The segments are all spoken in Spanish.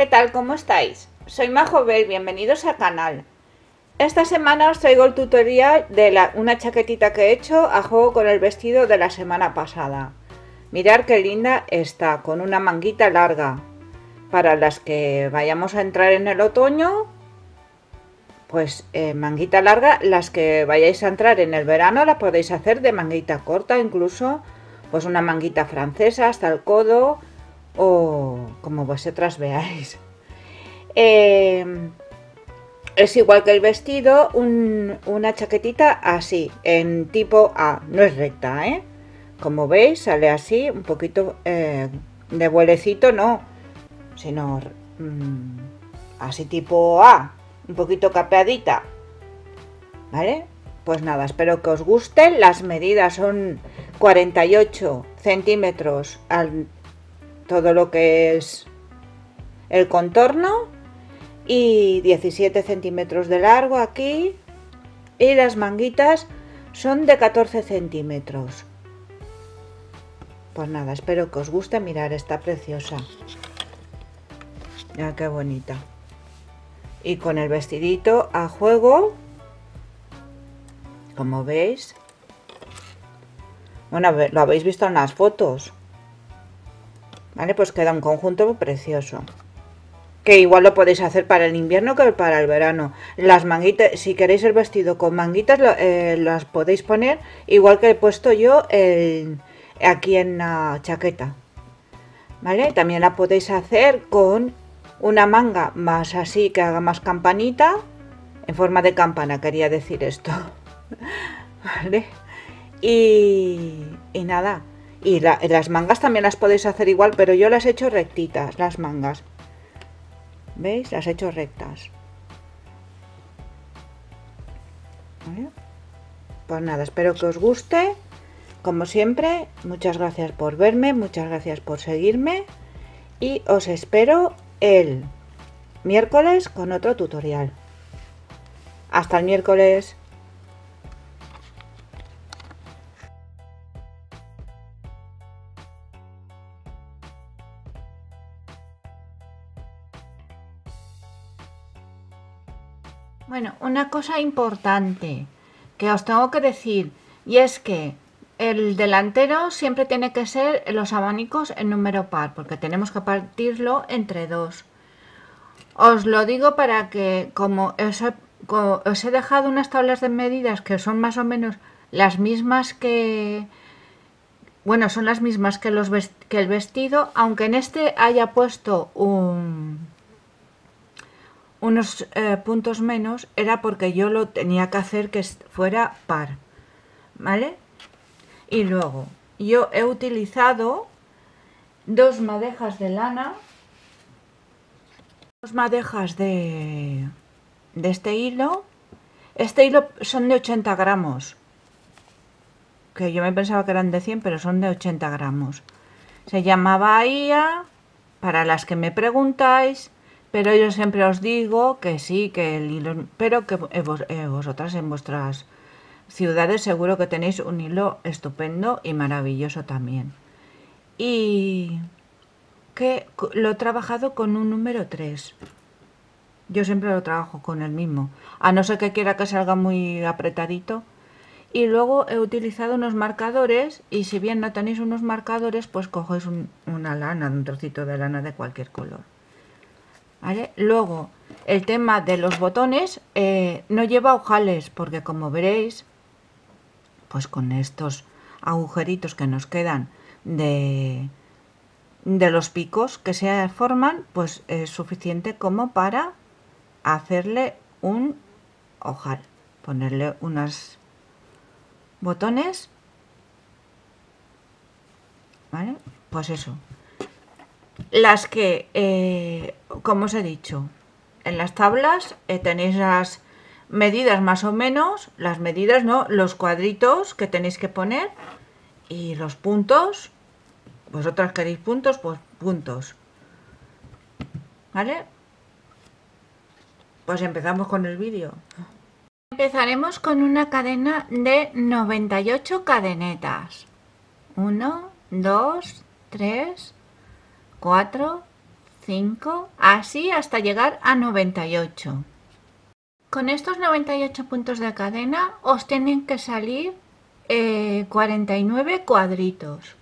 tal? ¿Cómo estáis? Soy Majobel, bienvenidos al canal. Esta semana os traigo el tutorial de una chaquetita que he hecho a juego con el vestido de la semana pasada. Mirad qué linda está, con una manguita larga. Para las que vayamos a entrar en el otoño, pues manguita larga. Las que vayáis a entrar en el verano la podéis hacer de manguita corta, incluso pues una manguita francesa hasta el codo, o como vosotras veáis. Es igual que el vestido, una chaquetita así, en tipo A, no es recta, como veis sale así, un poquito de vuelecito, no, sino así tipo A, un poquito capeadita, ¿vale? Pues nada, espero que os guste. Las medidas son 48 centímetros todo lo que es el contorno y 17 centímetros de largo aquí, y las manguitas son de 14 centímetros. Pues nada, espero que os guste. Mirar, está preciosa, mira qué bonita, y con el vestidito a juego, como veis. Bueno, lo habéis visto en las fotos, vale, pues queda un conjunto precioso, que igual lo podéis hacer para el invierno que para el verano. Las manguitas, si queréis el vestido con manguitas, las podéis poner igual que he puesto yo aquí en la chaqueta, ¿vale? También la podéis hacer con una manga más así, que haga más campanita, en forma de campana, quería decir esto. ¿Vale? Y nada, y las mangas también las podéis hacer igual, pero yo las he hecho rectitas, las mangas. ¿Veis? Las he hecho rectas. ¿Vale? Pues nada, espero que os guste. Como siempre, muchas gracias por verme, muchas gracias por seguirme, y os espero el miércoles con otro tutorial. Hasta el miércoles. Bueno, una cosa importante que os tengo que decir, y es que el delantero siempre tiene que ser los abanicos en número par, porque tenemos que partirlo entre dos. Os lo digo para que, como os he dejado unas tablas de medidas que son más o menos las mismas que... Bueno, son las mismas que el vestido, aunque en este haya puesto unos puntos menos, era porque yo lo tenía que hacer que fuera par, ¿vale? Y luego yo he utilizado dos madejas de lana, dos madejas de este hilo. Este hilo son de 80 gramos, que yo me pensaba que eran de 100, pero son de 80 gramos. Se llama Bahía, para las que me preguntáis, pero yo siempre os digo que sí, que el hilo, pero que vosotras en vuestras ciudades seguro que tenéis un hilo estupendo y maravilloso también. Y que lo he trabajado con un número 3. Yo siempre lo trabajo con el mismo, a no ser que quiera que salga muy apretadito. Y luego he utilizado unos marcadores, y si bien no tenéis unos marcadores, pues cogéis una lana, un trocito de lana de cualquier color, ¿vale? Luego, el tema de los botones, no lleva ojales, porque como veréis, pues con estos agujeritos que nos quedan de los picos que se forman, pues es suficiente como para hacerle un ojal, ponerle unas botones, ¿vale? Pues eso. Las que, como os he dicho, en las tablas tenéis las medidas más o menos, las medidas, ¿no? Los cuadritos que tenéis que poner, y los puntos. Vosotras queréis puntos, pues puntos, ¿vale? Pues empezamos con el vídeo. Empezaremos con una cadena de 98 cadenetas. 1, 2, 3, 4, 5, así hasta llegar a 98. Con estos 98 puntos de cadena os tienen que salir 49 cuadritos.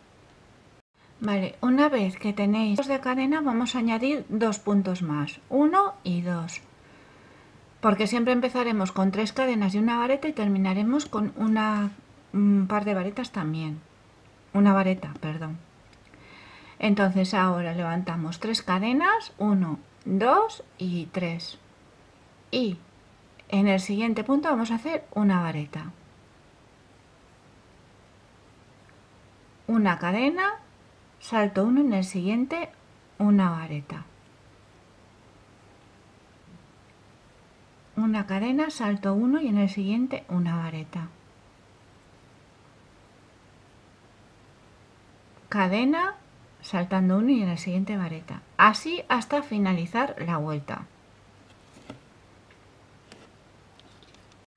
Vale, una vez que tenéis de cadena vamos a añadir 2 puntos más, 1 y 2. Porque siempre empezaremos con 3 cadenas y una vareta y terminaremos con un par de varetas también. Una vareta, perdón. Entonces ahora levantamos 3 cadenas, 1, 2 y 3. Y en el siguiente punto vamos a hacer una vareta. Una cadena, salto 1, en el siguiente una vareta. Una cadena, salto 1 y en el siguiente una vareta. Cadena, saltando 1 y en el siguiente vareta. Así hasta finalizar la vuelta.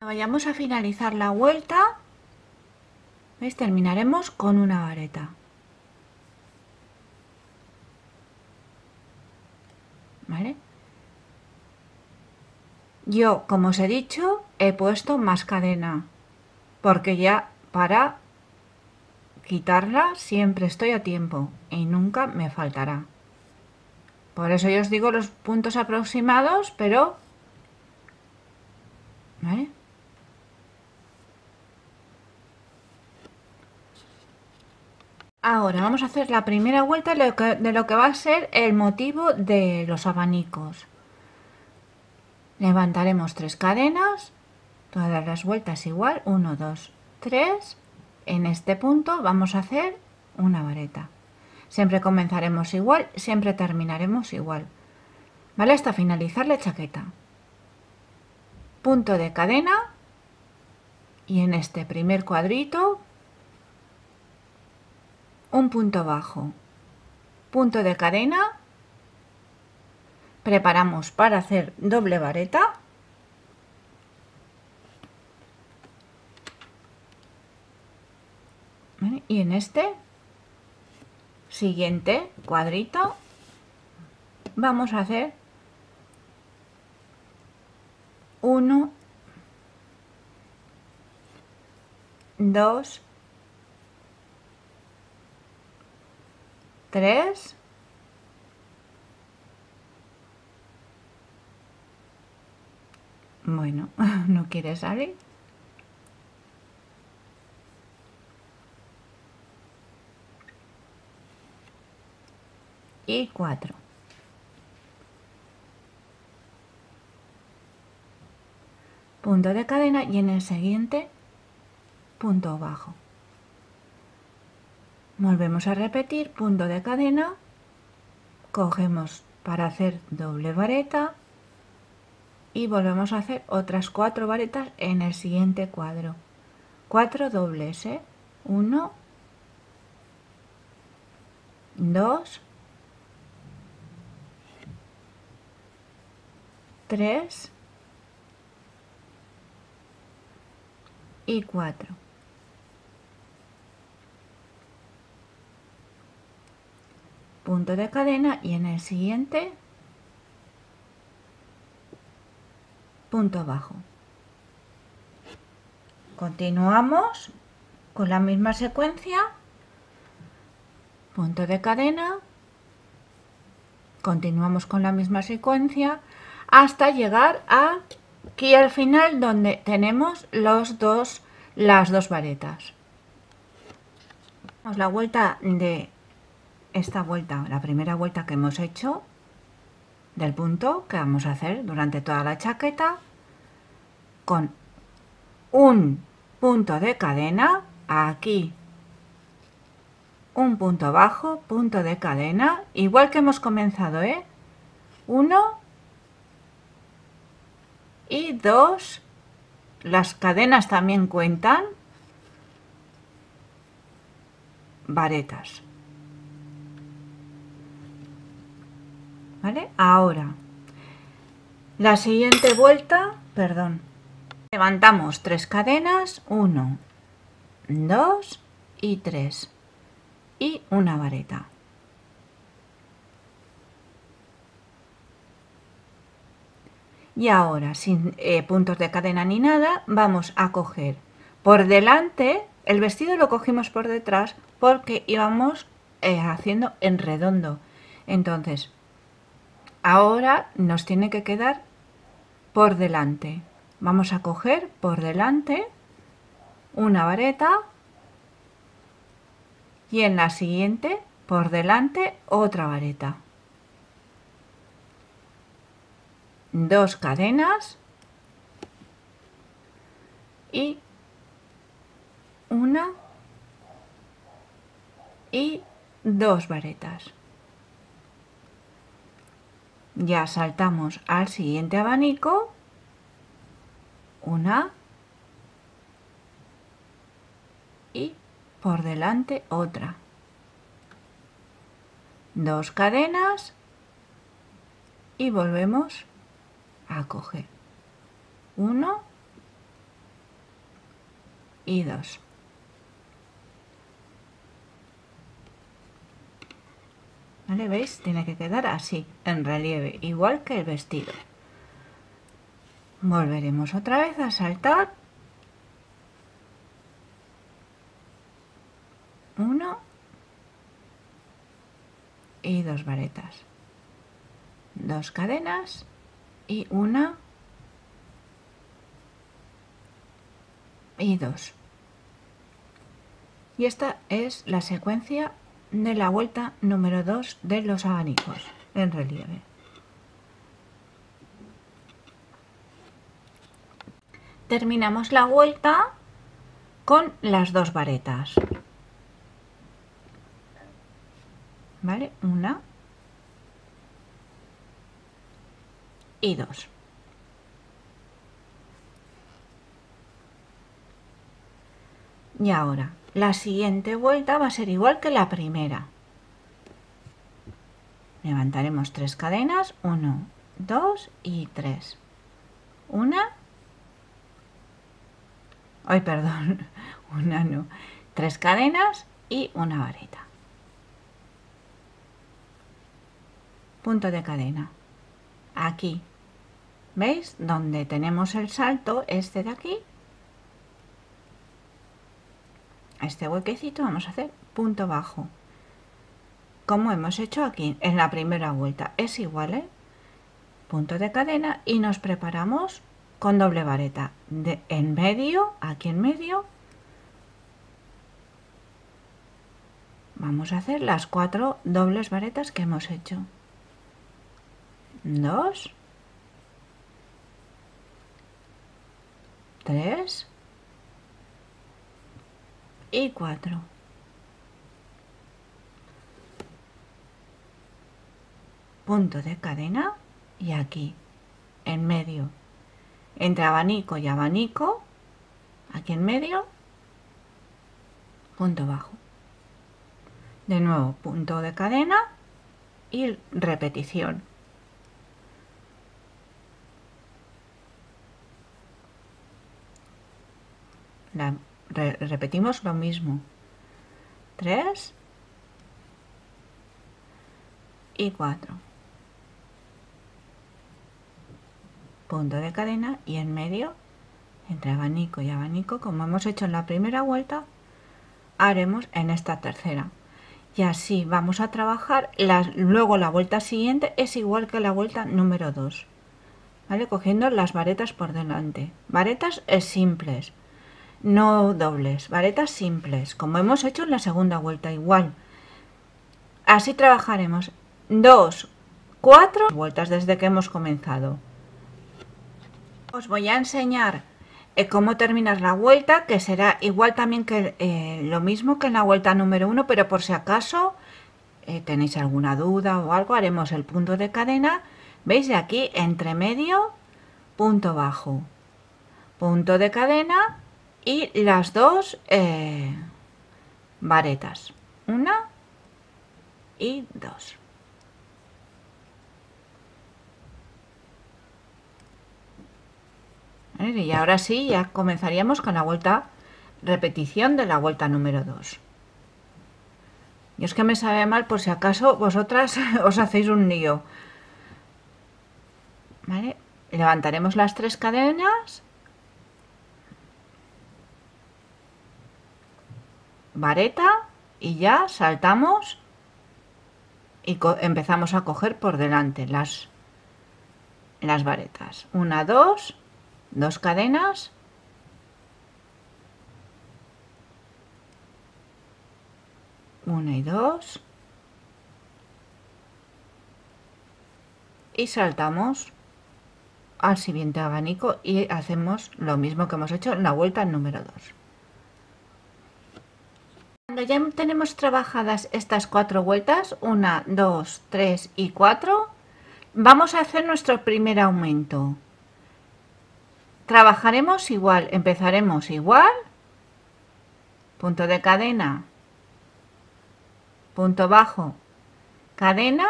Vayamos a finalizar la vuelta, ¿veis? Terminaremos con una vareta. ¿Vale? Yo, como os he dicho, he puesto más cadena, porque ya para quitarla siempre estoy a tiempo y nunca me faltará. Por eso yo os digo los puntos aproximados, pero... ¿vale? Ahora vamos a hacer la primera vuelta de lo que va a ser el motivo de los abanicos. Levantaremos 3 cadenas, todas las vueltas igual, 1, 2, 3. En este punto vamos a hacer una vareta. Siempre comenzaremos igual, siempre terminaremos igual, ¿vale? Hasta finalizar la chaqueta. Punto de cadena y en este primer cuadrito un punto bajo, punto de cadena, preparamos para hacer doble vareta, ¿vale? Y en este siguiente cuadrito vamos a hacer 1, 2, 3, bueno, no quiere salir, y 4. Punto de cadena y en el siguiente punto bajo. Volvemos a repetir, punto de cadena, cogemos para hacer doble vareta y volvemos a hacer otras 4 varetas en el siguiente cuadro. 4 dobles, 1, 2, 3 y 4. Punto de cadena y en el siguiente punto bajo. Continuamos con la misma secuencia, punto de cadena, continuamos con la misma secuencia hasta llegar aquí al final donde tenemos las dos varetas. La vuelta de esta vuelta, la primera vuelta que hemos hecho del punto que vamos a hacer durante toda la chaqueta con un punto de cadena, aquí un punto bajo, punto de cadena, igual que hemos comenzado, 1 y 2, las cadenas también cuentan, varetas. ¿Vale? Ahora, la siguiente vuelta, perdón, levantamos 3 cadenas, 1, 2 y 3 y una vareta. Y ahora, sin puntos de cadena ni nada, vamos a coger por delante, el vestido lo cogimos por detrás porque íbamos haciendo en redondo. Entonces, ahora nos tiene que quedar por delante. Vamos a coger por delante una vareta y en la siguiente por delante otra vareta. 2 cadenas y una y 2 varetas. Ya saltamos al siguiente abanico, una y por delante otra. 2 cadenas y volvemos a coger 1 y 2. ¿Vale? ¿Veis? Tiene que quedar así, en relieve, igual que el vestido. Volveremos otra vez a saltar. 1 y 2 varetas. 2 cadenas y una y 2. Y esta es la secuencia de la vuelta número 2 de los abanicos en relieve. Terminamos la vuelta con las 2 varetas. ¿Vale? Una y 2. Y ahora, la siguiente vuelta va a ser igual que la primera. Levantaremos 3 cadenas, 1, 2 y 3. Una. Ay, perdón, una no. 3 cadenas y una vareta. Punto de cadena. Aquí. ¿Veis? Donde tenemos el salto, este de aquí. A este huequecito vamos a hacer punto bajo. Como hemos hecho aquí en la primera vuelta. Es igual, ¿eh? Punto de cadena y nos preparamos con doble vareta. En medio, aquí en medio. Vamos a hacer las 4 dobles varetas que hemos hecho. 2, 3 y 4. Punto de cadena y aquí en medio, entre abanico y abanico, aquí en medio, punto bajo. De nuevo punto de cadena y repetición. Repetimos lo mismo. 3 y 4. Punto de cadena y en medio, entre abanico y abanico, como hemos hecho en la primera vuelta, haremos en esta tercera. Y así vamos a trabajar. Luego la vuelta siguiente es igual que la vuelta número 2. ¿Vale? Cogiendo las varetas por delante. Varetas simples, no dobles, varetas simples, como hemos hecho en la segunda vuelta igual. Así trabajaremos 2, 4 vueltas desde que hemos comenzado. Os voy a enseñar cómo terminar la vuelta, que será igual también que lo mismo que en la vuelta número 1, pero por si acaso tenéis alguna duda o algo, haremos el punto de cadena. ¿Veis? De aquí, entre medio, punto bajo, punto de cadena y las 2 varetas, 1 y 2. Y ahora sí, ya comenzaríamos con la vuelta, repetición de la vuelta número 2. Y es que me sabe mal por si acaso vosotras os hacéis un lío. ¿Vale? Levantaremos las 3 cadenas, vareta, y ya saltamos y empezamos a coger por delante las varetas. 1, 2, 2 cadenas, una y 2, y saltamos al siguiente abanico y hacemos lo mismo que hemos hecho en la vuelta número 2. Cuando ya tenemos trabajadas estas 4 vueltas, 1, 2, 3 y 4, vamos a hacer nuestro primer aumento. Trabajaremos igual, empezaremos igual, punto de cadena, punto bajo, cadena,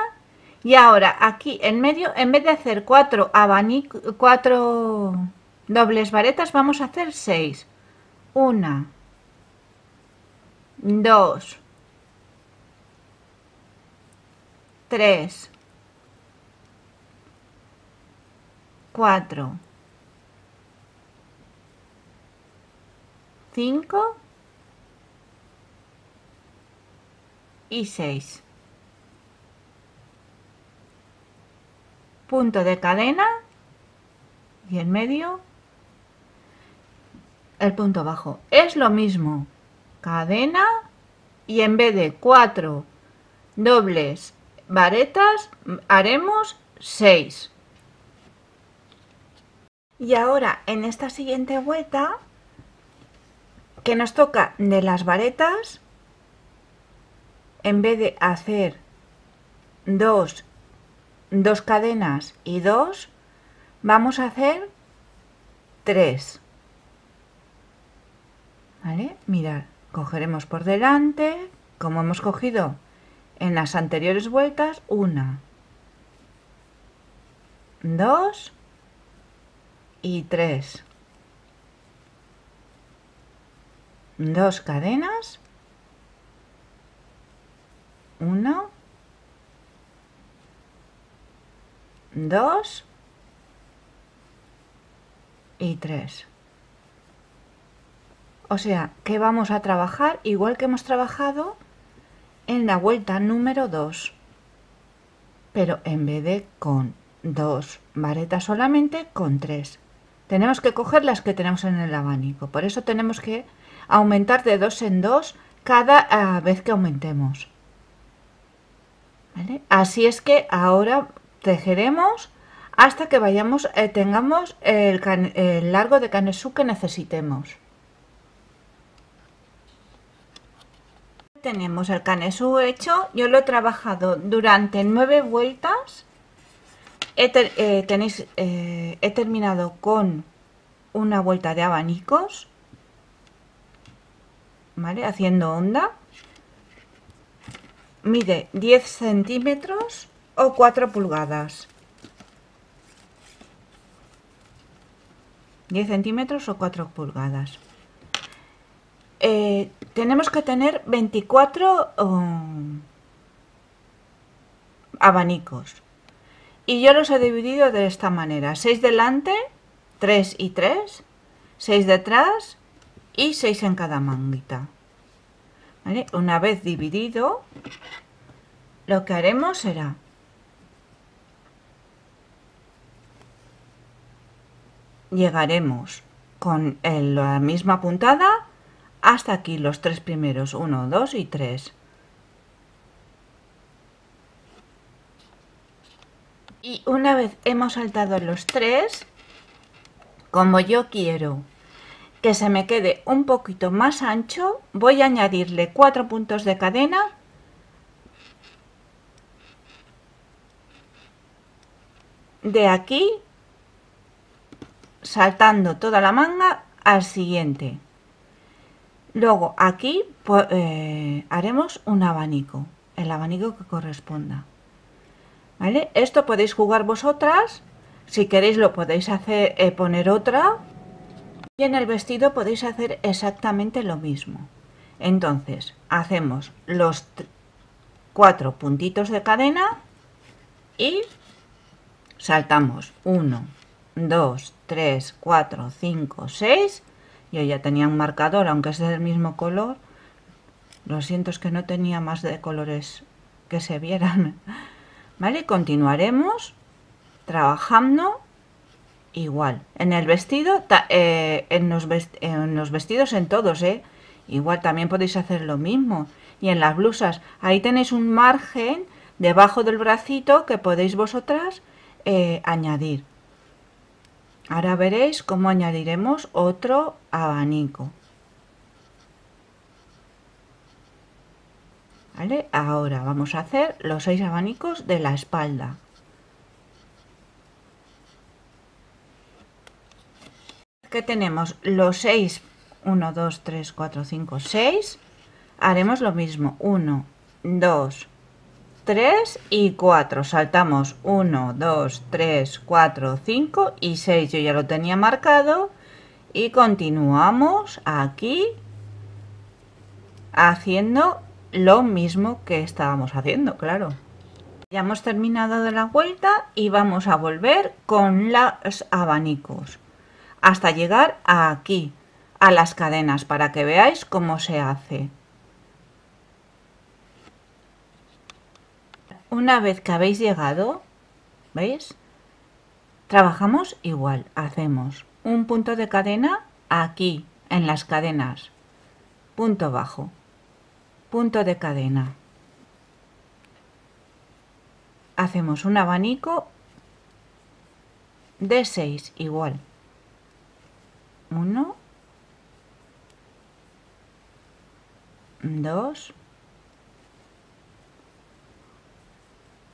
y ahora aquí en medio, en vez de hacer 4 dobles varetas, vamos a hacer 6. 1, 2, 3, 4, 5 y 6. Punto de cadena y en medio el punto bajo. Es lo mismo, cadena, y en vez de 4 dobles varetas haremos 6. Y ahora en esta siguiente vuelta, que nos toca de las varetas, en vez de hacer 2 cadenas y 2, vamos a hacer 3. ¿Vale? Mirad, cogeremos por delante, como hemos cogido en las anteriores vueltas, 1, 2 y 3. 2 cadenas, 1, 2 y 3. O sea que vamos a trabajar igual que hemos trabajado en la vuelta número 2, pero en vez de con 2 varetas solamente, con 3. Tenemos que coger las que tenemos en el abanico, por eso tenemos que aumentar de 2 en 2 cada vez que aumentemos. ¿Vale? Así es que ahora tejeremos hasta que tengamos el largo de canesú que necesitemos. Tenemos el canesú hecho, yo lo he trabajado durante 9 vueltas. He terminado con una vuelta de abanicos, ¿vale? Haciendo onda. Mide 10 centímetros o 4 pulgadas. 10 centímetros o 4 pulgadas. Tenemos que tener 24 abanicos. Y yo los he dividido de esta manera. 6 delante, 3 y 3. 6 detrás y 6 en cada manguita. ¿Vale? Una vez dividido, lo que haremos será llegaremos con la misma puntada hasta aquí, los 3 primeros, 1, 2 y 3. Y una vez hemos saltado los 3, como yo quiero que se me quede un poquito más ancho, voy a añadirle 4 puntos de cadena de aquí, saltando toda la manga al siguiente. Luego aquí haremos un abanico, el abanico que corresponda. ¿Vale? Esto podéis jugar vosotras, si queréis lo podéis hacer, poner otra, y en el vestido podéis hacer exactamente lo mismo. Entonces hacemos los 4 puntitos de cadena y saltamos 1, 2, 3, 4, 5, 6. Yo ya tenía un marcador, aunque es del mismo color. Lo siento, es que no tenía más de colores que se vieran. ¿Vale? Continuaremos trabajando igual. En el vestido, en los vestidos, en todos, igual también podéis hacer lo mismo. Y en las blusas, ahí tenéis un margen debajo del bracito que podéis vosotras añadir. Ahora veréis cómo añadiremos otro abanico. ¿Vale? Ahora vamos a hacer los 6 abanicos de la espalda. Que tenemos los 6, 1, 2, 3, 4, 5, 6. Haremos lo mismo, 1, 2, 3 y 4. Saltamos 1, 2, 3, 4, 5 y 6. Yo ya lo tenía marcado. Y continuamos aquí haciendo lo mismo que estábamos haciendo, claro. Ya hemos terminado de la vuelta y vamos a volver con los abanicos hasta llegar aquí, a las cadenas, para que veáis cómo se hace. Una vez que habéis llegado, ¿veis? Trabajamos igual, hacemos un punto de cadena aquí, en las cadenas, punto bajo, punto de cadena. Hacemos un abanico de 6 igual. 1, 2,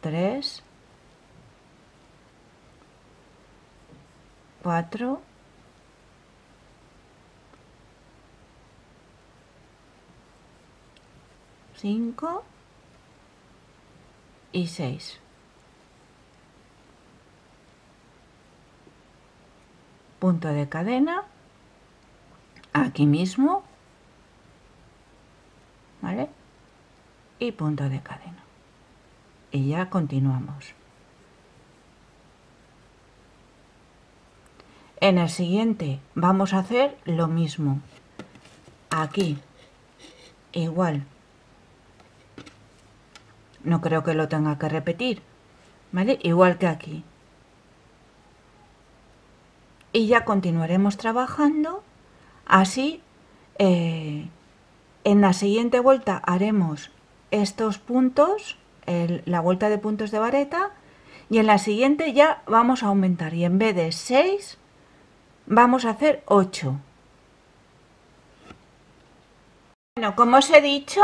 3, 4, 5 y 6. Punto de cadena aquí mismo, ¿vale? Y punto de cadena. Y ya continuamos. En el siguiente vamos a hacer lo mismo. Aquí, igual. No creo que lo tenga que repetir, ¿vale? Igual que aquí. Y ya continuaremos trabajando así. En la siguiente vuelta haremos estos puntos, la vuelta de puntos de vareta, y en la siguiente ya vamos a aumentar, y en vez de 6 vamos a hacer 8. Bueno, como os he dicho,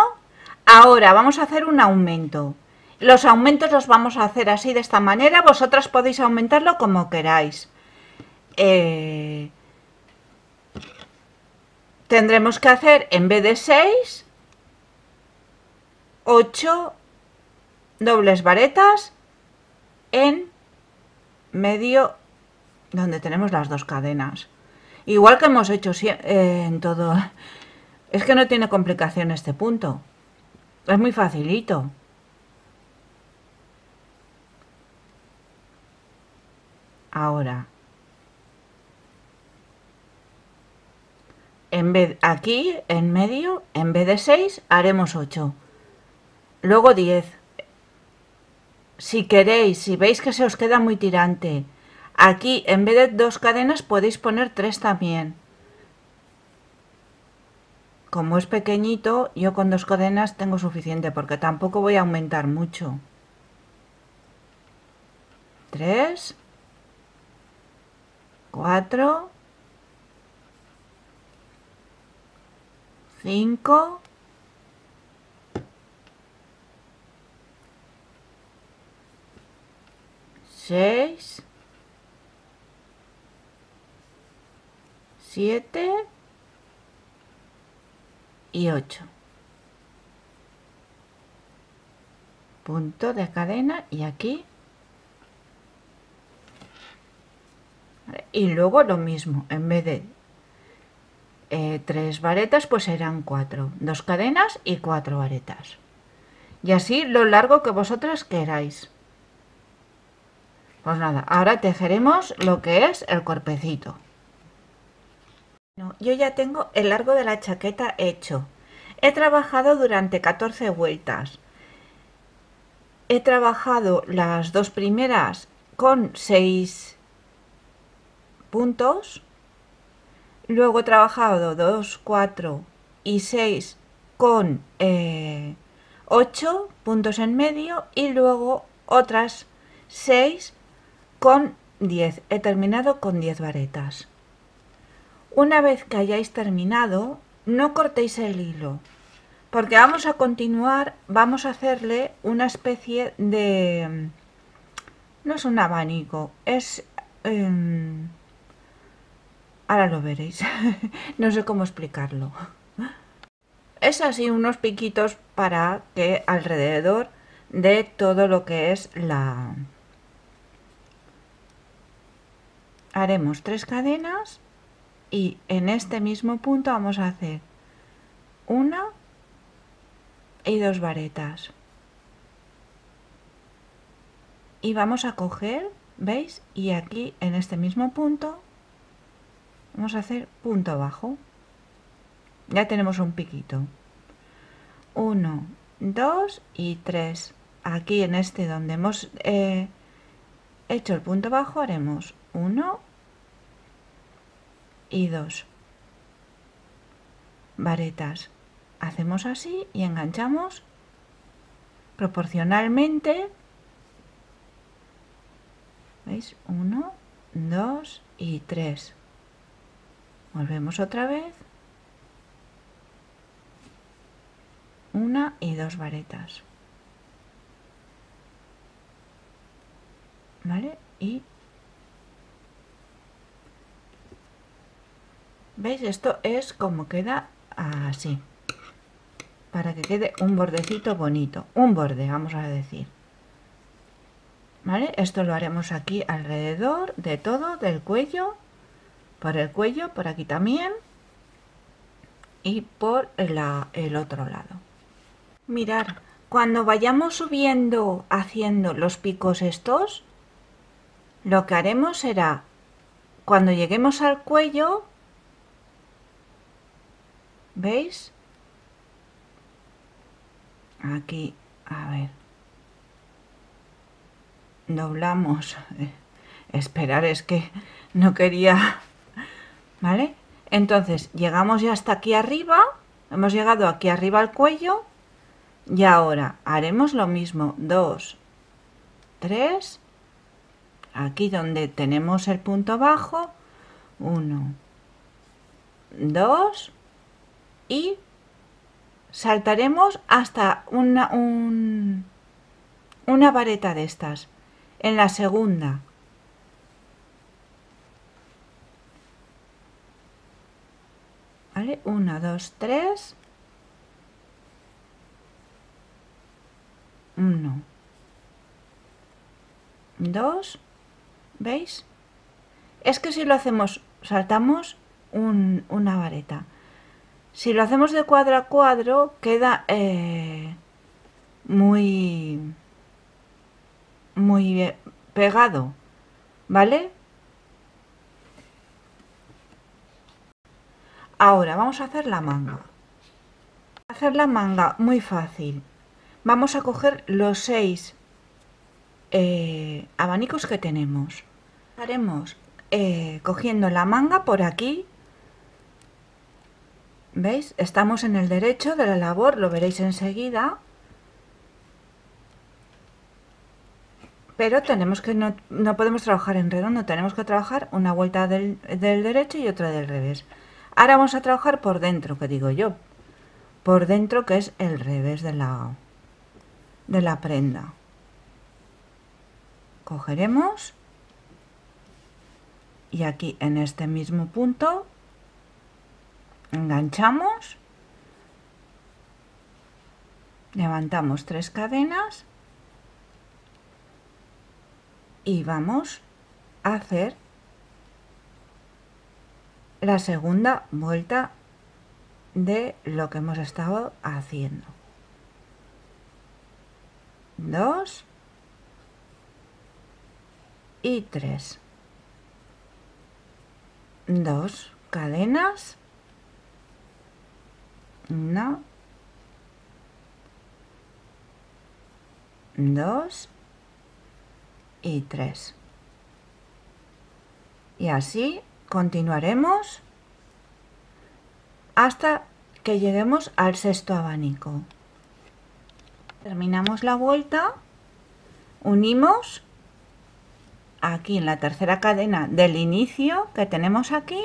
ahora vamos a hacer un aumento. Los aumentos los vamos a hacer así, de esta manera. Vosotras podéis aumentarlo como queráis. Tendremos que hacer, en vez de 6, 8 dobles varetas en medio donde tenemos las dos cadenas. Igual que hemos hecho en todo. Es que no tiene complicación este punto. Es muy facilito. Ahora, en vez aquí, en medio, en vez de 6, haremos 8. Luego 10. Si queréis, si veis que se os queda muy tirante, aquí en vez de 2 cadenas podéis poner 3 también. Como es pequeñito, yo con 2 cadenas tengo suficiente, porque tampoco voy a aumentar mucho. 3, 4, 5, 6, 7 y 8. Punto de cadena y aquí. Y luego lo mismo, en vez de 3 varetas, pues serán 4. 2 cadenas y 4 varetas. Y así lo largo que vosotras queráis. Pues nada, ahora tejeremos lo que es el cuerpecito. Yo ya tengo el largo de la chaqueta hecho. He trabajado durante 14 vueltas. He trabajado las dos primeras con 6 puntos. Luego he trabajado 2, 4 y 6 con 8 puntos en medio y luego otras 6 con 10. He terminado con 10 varetas. Una vez que hayáis terminado, no cortéis el hilo, porque vamos a continuar, vamos a hacerle una especie de... No es un abanico, es... ahora lo veréis, no sé cómo explicarlo. Es así unos piquitos para que alrededor de todo lo que es la... Haremos 3 cadenas y en este mismo punto vamos a hacer una y 2 varetas. Y vamos a coger, ¿veis? Y aquí en este mismo punto vamos a hacer punto bajo. Ya tenemos un piquito. 1, 2 y 3. Aquí en este donde hemos hecho el punto bajo haremos 1 y 2 varetas. Hacemos así y enganchamos proporcionalmente. ¿Veis? 1, 2 y 3. Volvemos otra vez. 1 y 2 varetas. ¿Vale? Y ¿veis? Esto es como queda así. Para que quede un bordecito bonito. Un borde, vamos a decir. ¿Vale? Esto lo haremos aquí alrededor de todo, del cuello. Por el cuello, por aquí también. Y por el otro lado. Mirad, cuando vayamos subiendo, haciendo los picos estos, lo que haremos será, cuando lleguemos al cuello, ¿veis? Aquí, a ver, doblamos, esperar, es que no quería, ¿vale? Entonces llegamos ya hasta aquí arriba, hemos llegado aquí arriba al cuello y ahora haremos lo mismo, 2, 3, aquí donde tenemos el punto bajo, 1, 2 y saltaremos hasta una vareta de estas. En la segunda ¿vale? 1, 2, 3, 1, 2, ¿veis? Es que si lo hacemos, saltamos una vareta. Si lo hacemos de cuadro a cuadro, queda muy pegado, ¿vale? Ahora vamos a hacer la manga. Hacer la manga muy fácil. Vamos a coger los 6 abanicos que tenemos. Haremos cogiendo la manga por aquí. ¿Veis? Estamos en el derecho de la labor, lo veréis enseguida. Pero tenemos que no podemos trabajar en redondo, tenemos que trabajar una vuelta del derecho y otra del revés. Ahora vamos a trabajar por dentro, que digo yo. Por dentro, que es el revés de la prenda. Cogeremos y aquí en este mismo punto enganchamos, levantamos 3 cadenas y vamos a hacer la segunda vuelta de lo que hemos estado haciendo. 2 y 3. 2 cadenas, 1, 2 y 3. Y así continuaremos hasta que lleguemos al sexto abanico. Terminamos la vuelta, unimos aquí en la tercera cadena del inicio que tenemos aquí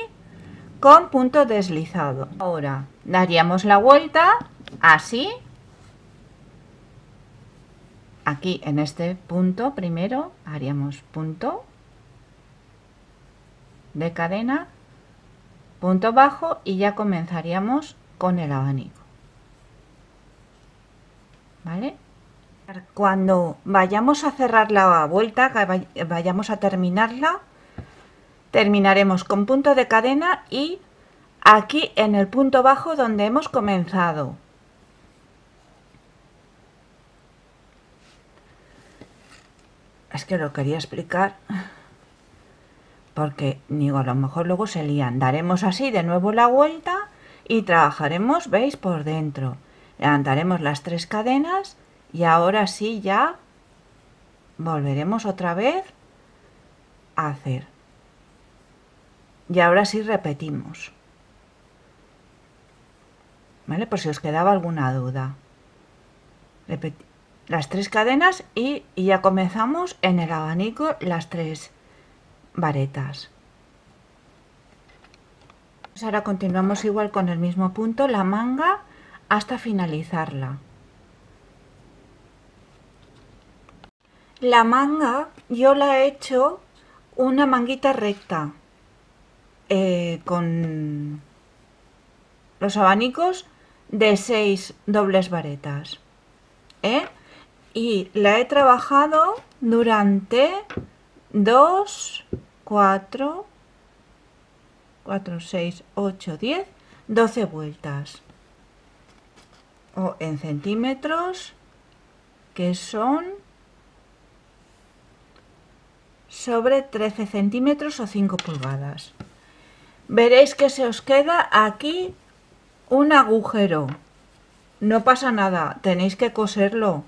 con punto deslizado. Ahora daríamos la vuelta así, aquí en este punto primero haríamos punto de cadena, punto bajo y ya comenzaríamos con el abanico, ¿vale? Cuando vayamos a cerrar la vuelta, que vayamos a terminarla, terminaremos con punto de cadena y aquí en el punto bajo donde hemos comenzado. Es que lo quería explicar porque digo, a lo mejor luego se lían. Daremos así de nuevo la vuelta y trabajaremos, ¿veis? Por dentro. Levantaremos las 3 cadenas y ahora sí ya volveremos otra vez a hacer. Y ahora sí repetimos. ¿Vale? Por si os quedaba alguna duda. Las 3 cadenas y ya comenzamos en el abanico las 3 varetas. Pues ahora continuamos igual con el mismo punto, la manga, hasta finalizarla. La manga yo la he hecho una manguita recta con los abanicos de 6 dobles varetas, y la he trabajado durante 2, 4, 6, 8, 10, 12 vueltas, o en centímetros, que son sobre 13 centímetros o 5 pulgadas. Veréis que se os queda aquí un agujero. No pasa nada, tenéis que coserlo,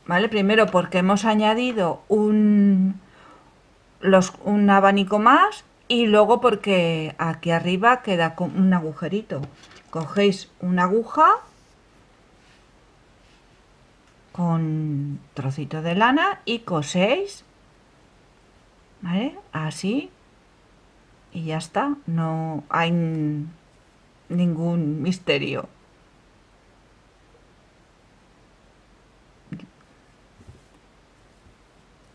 ¿vale? Primero porque hemos añadido un abanico más y luego porque aquí arriba queda con un agujerito. Cogéis una aguja con trocito de lana y coséis, ¿vale? Así, y ya está, no hay ningún misterio.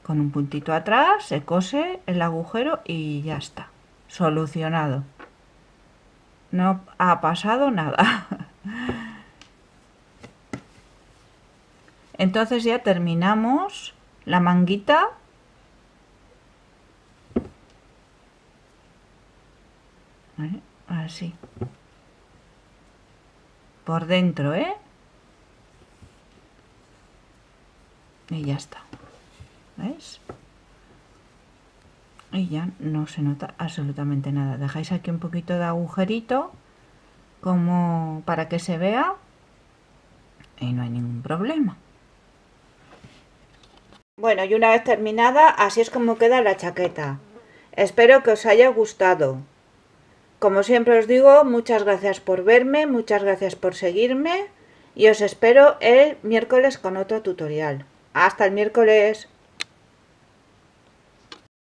Con un puntito atrás se cose el agujero y ya está, solucionado. No ha pasado nada. Entonces ya terminamos la manguita. ¿Vale? Así. Por dentro, y ya está. ¿Veis? Y ya no se nota absolutamente nada. Dejáis aquí un poquito de agujerito como para que se vea y no hay ningún problema. Bueno, y una vez terminada, así es como queda la chaqueta. Espero que os haya gustado. Como siempre os digo, muchas gracias por verme, muchas gracias por seguirme y os espero el miércoles con otro tutorial. Hasta el miércoles.